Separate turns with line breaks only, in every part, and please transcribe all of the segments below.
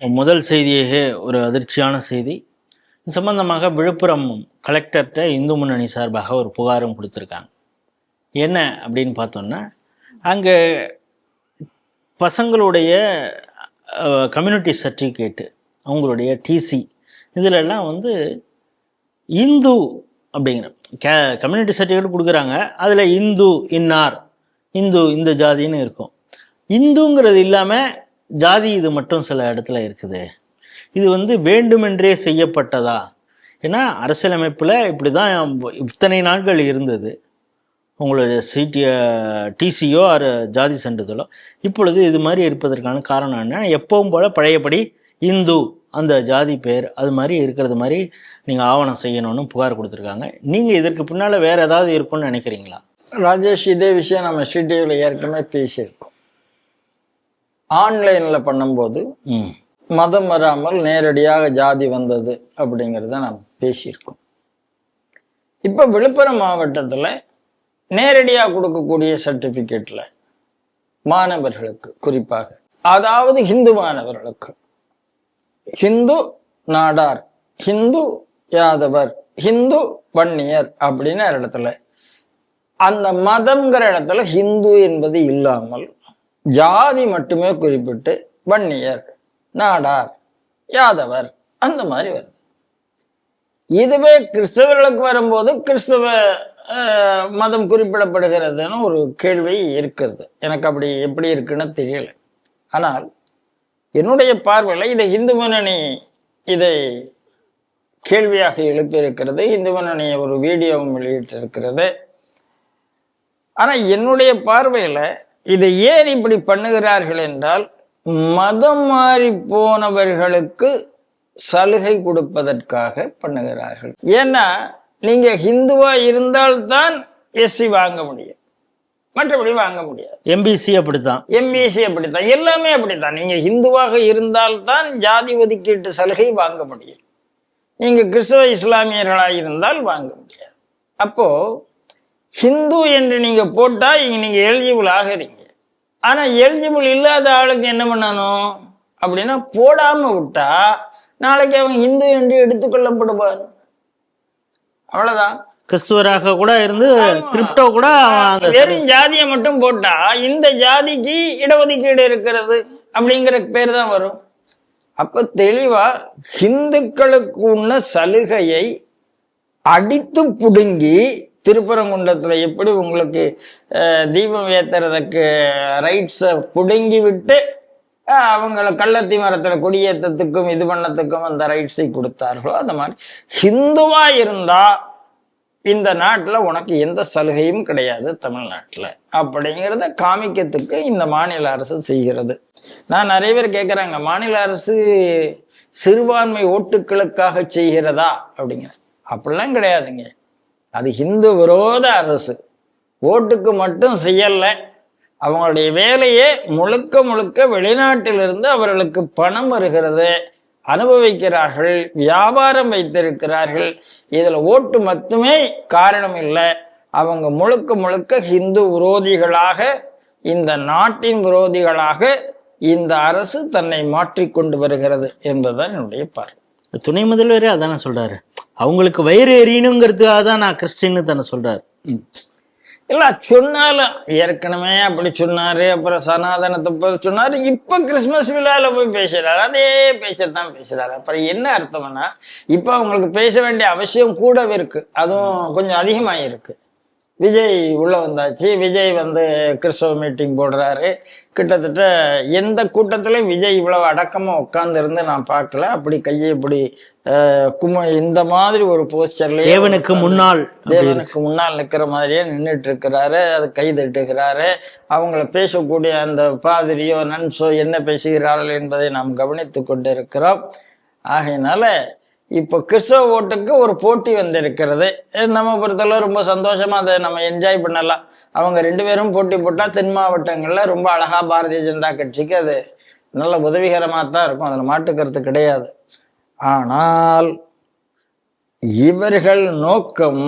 முதல் செய்தியே ஒரு அதிர்ச்சியான செய்தி. இது சம்பந்தமாக விழுப்புரம் கலெக்டர்கிட்ட இந்து முன்னணி சார்பாக ஒரு புகாரும் கொடுத்துருக்காங்க. என்ன அப்படின்னு பார்த்தோன்னா, அங்கே பசங்களுடைய கம்யூனிட்டி சர்டிஃபிகேட்டு, அவங்களுடைய டிசி, இதிலெல்லாம் இந்து அப்படிங்கிற கம்யூனிட்டி சர்டிஃபிகேட் கொடுக்குறாங்க. அதில் இந்து இன்னார், இந்து இந்த ஜாதின்னு இருக்கும். இந்துங்கிறது இல்லாமல் ஜாதி இது மட்டும் சில இடத்துல இருக்குது. இது வேண்டுமென்றே செய்யப்பட்டதா? ஏன்னா அரசியலமைப்பில் இப்படி தான் இத்தனை நாட்கள் இருந்தது. உங்களுடைய டிசியோ ஜாதி சான்றிதழோ இப்பொழுது இது மாதிரி இருப்பதற்கான காரணம் என்ன? எப்பவும் போல் பழையபடி இந்து அந்த ஜாதி பேர் அது மாதிரி இருக்கிறது மாதிரி நீங்கள் ஆவணம் செய்யணும்னு புகார் கொடுத்துருக்காங்க. நீங்கள் இதற்கு பின்னால் வேறு ஏதாவது இருக்கும்னு நினைக்கிறீங்களா?
ராஜேஷ், இதே விஷயம் நம்ம ஸ்ரீடிவியில் ஏற்கனவே பேசியிருக்கோம். ஆன்லைனில் பண்ணும்போது மதம் வராமல் நேரடியாக ஜாதி வந்தது அப்படிங்கிறத நாம் பேசியிருக்கோம். இப்போ விழுப்புரம் மாவட்டத்தில் நேரடியாக கொடுக்கக்கூடிய சர்டிஃபிகேட்டில் மாணவர்களுக்கு, குறிப்பாக அதாவது ஹிந்து மாணவர்களுக்கு, ஹிந்து நாடார், ஹிந்து யாதவர், ஹிந்து வன்னியர் அப்படின்னு இடத்துல அந்த மதம்ங்கிற இடத்துல ஹிந்து என்பது இல்லாமல் ஜாதி மட்டுமே குறிப்பிட்டு வன்னியர், நாடார், யாதவர் அந்த மாதிரி வருது. இதுவே கிறிஸ்தவர்களுக்கு வரும்போது கிறிஸ்தவ மதம் குறிப்பிடப்படுகிறதுன்னு ஒரு கேள்வி இருக்கிறது. எனக்கு அப்படி எப்படி இருக்குன்னு தெரியல. ஆனால் என்னுடைய பார்வையில் இதை இந்து முன்னணி இதை கேள்வியாக எழுப்பியிருக்கிறது. இந்து முன்னணி ஒரு வீடியோவும் வெளியிட்டிருக்கிறது. ஆனால் என்னுடைய பார்வையில் இதை ஏன் இப்படி பண்ணுகிறார்கள் என்றால், மதம் மாறி போனவர்களுக்கு சலுகை கொடுப்பதற்காக பண்ணுகிறார்கள். ஏன்னா நீங்க ஹிந்துவா இருந்தால்தான் எஸ்சி வாங்க முடியும், மற்றபடி வாங்க முடியாது.
எம்பிசி அப்படித்தான்,
எல்லாமே அப்படித்தான். நீங்க ஹிந்துவாக இருந்தால்தான் ஜாதி ஒதுக்கீட்டு சலுகை வாங்க முடியும். நீங்க கிறிஸ்தவ இஸ்லாமியர்களாக இருந்தால் வாங்க முடியாது. அப்போ ஹிந்து என்று நீங்க போட்டா நீங்க எலிஜிபிள் ஆகிறீங்க. ஆனா எலிஜிபிள் இல்லாத ஆளுக்கு என்ன பண்ணணும் அப்படின்னா, போடாம விட்டா நாளைக்கு அவன் இந்து என்று எடுத்துக்கொள்ளப்படுவார். அவ்வளவுதான்.
கிறிஸ்துவராக கூட இருந்து கிரிப்டோ கூட
வெறும் ஜாதியை மட்டும் போட்டா இந்த ஜாதிக்கு இடஒதுக்கீடு இருக்கிறது அப்படிங்கிற பேர் தான் வரும். அப்ப தெளிவா ஹிந்துக்களுக்கு உள்ள சலுகையை அடித்து புடுங்கி, திருப்பரங்குன்றத்துல எப்படி உங்களுக்கு தீபம் ஏத்துறதுக்கு ரைட்ஸை புடுங்கி விட்டு அவங்களை கள்ளத்தி மரத்துல கொடியேற்றத்துக்கும் இது பண்ணத்துக்கும் அந்த ரைட்ஸை கொடுத்தார்களோ, அந்த மாதிரி ஹிந்துவா இருந்தா இந்த நாட்டுல உனக்கு எந்த சலுகையும் கிடையாது தமிழ்நாட்டுல அப்படிங்கிறத காமிக்கிறதுக்கு இந்த மாநில அரசு செய்கிறது. நான் நிறைய பேர் கேட்குறாங்க, மாநில அரசு சிறுபான்மை ஓட்டுக்களுக்காக செய்கிறதா அப்படிங்கிற. அப்படிலாம் கிடையாதுங்க. அது ஹிந்து விரோத அரசு. ஓட்டுக்கு மட்டும் செய்யல, அவங்களுடைய வேலையே முழுக்க முழுக்க வெளிநாட்டிலிருந்து அவர்களுக்கு பணம் வருகிறது, அனுபவிக்கிறார்கள், வியாபாரம் வைத்திருக்கிறார்கள். இதுல ஓட்டு மட்டுமே காரணம் இல்லை. அவங்க முழுக்க முழுக்க ஹிந்து விரோதிகளாக, இந்த நாட்டின் விரோதிகளாக இந்த அரசு தன்னை மாற்றிக்கொண்டு வருகிறது என்பதுதான் என்னுடைய பார்வை.
துணை முதல்வரே அதான சொல்றாரு, அவங்களுக்கு வயிறு எறியணுங்கிறதுக்காக தான் நான் கிறிஸ்டின்னு தானே சொல்றாரு.
இல்ல சொன்னாலும் ஏற்கனவே அப்படி சொன்னாரு, அப்புறம் சனாதனத்தை போய் சொன்னாரு, இப்ப கிறிஸ்துமஸ் விழால போய் பேசுறாரு, அதே பேச்சத்தான் பேசுறாரு. அப்புறம் என்ன அர்த்தம்னா, இப்ப அவங்களுக்கு பேச வேண்டிய அவசியம் கூடவே இருக்கு, அதுவும் கொஞ்சம் அதிகமாயிருக்கு. விஜய் உள்ள வந்தாச்சு, விஜய் கிறிஸ்தவ மீட்டிங் போடுறாரு. கிட்டத்தட்ட எந்த கூட்டத்திலையும் விஜய் இவ்வளவு அடக்கமா உட்கார்ந்து இருந்து நான் பார்க்கல. அப்படி கையை இப்படி இந்த மாதிரி ஒரு போஸ்டர்ல
தேவனுக்கு முன்னால்
நிக்கிற மாதிரியே நின்றுட்டு இருக்கிறாரு. அது கை தட்டுகிறாரு. அவங்கள பேசக்கூடிய அந்த பாதிரியோ நன்சோ என்ன பேசுகிறார்கள் என்பதை நாம் கவனித்து கொண்டு இருக்கிறோம். ஆகையினால இப்போ கிறிஸ்தவ ஓட்டுக்கு ஒரு போட்டி வந்திருக்கிறது. நம்ம பொறுத்தளவு ரொம்ப சந்தோஷமா அதை நம்ம என்ஜாய் பண்ணலாம். அவங்க ரெண்டு பேரும் போட்டி போட்டா தென் மாவட்டங்கள்ல ரொம்ப அழகா பாரதிய ஜனதா கட்சிக்கு அது நல்ல உதவிகரமாக தான் இருக்கும், அதில் மாட்டுக்கருத்து கிடையாது. ஆனால் இவர்கள் நோக்கம்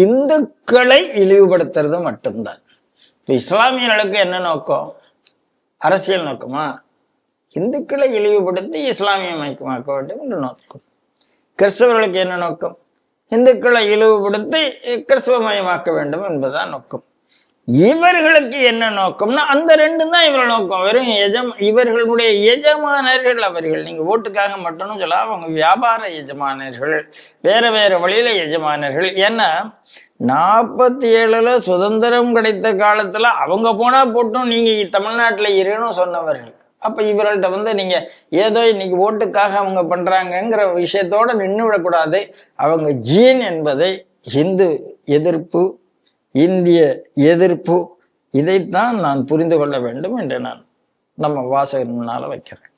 இந்துக்களை இழிவுபடுத்துறது மட்டும்தான். இப்போ இஸ்லாமியர்களுக்கு என்ன நோக்கம்? அரசியல் நோக்கமா? இந்துக்களை இழிவுபடுத்தி இஸ்லாமியமயமாக்க வேண்டும் என்று நோக்கம். கிறிஸ்தவர்களுக்கு என்ன நோக்கம்? இந்துக்களை இழிவுபடுத்தி கிறிஸ்தவமயமாக்க வேண்டும் என்பதுதான் நோக்கம். இவர்களுக்கு என்ன நோக்கம்னா அந்த ரெண்டும் தான் இவர்கள் நோக்கம். வெறும் இவர்களுடைய எஜமானர்கள் அவர்கள். நீங்க ஓட்டுக்காக மட்டும் சொல்ல, அவங்க வியாபார எஜமானர்கள், வேற வேற வழியில எஜமானர்கள். ஏன்னா 47 சுதந்திரம் கிடைத்த காலத்துல அவங்க போனா போட்டும் நீங்க தமிழ்நாட்டுல இருன்னு சொன்னவர்கள். அப்ப இவர்கள்ட்ட வந்து நீங்க ஏதோ இன்னைக்கு ஓட்டுக்காக அவங்க பண்றாங்கங்கிற விஷயத்தோட நின்று விடக்கூடாது. அவங்க ஜீன் என்பதை இந்து எதிர்ப்பு, இந்திய எதிர்ப்பு, இதைத்தான் நான் புரிந்து கொள்ள வேண்டும் என்று நான் நம்ம வாசகர் முன்னால வைக்கிறேன்.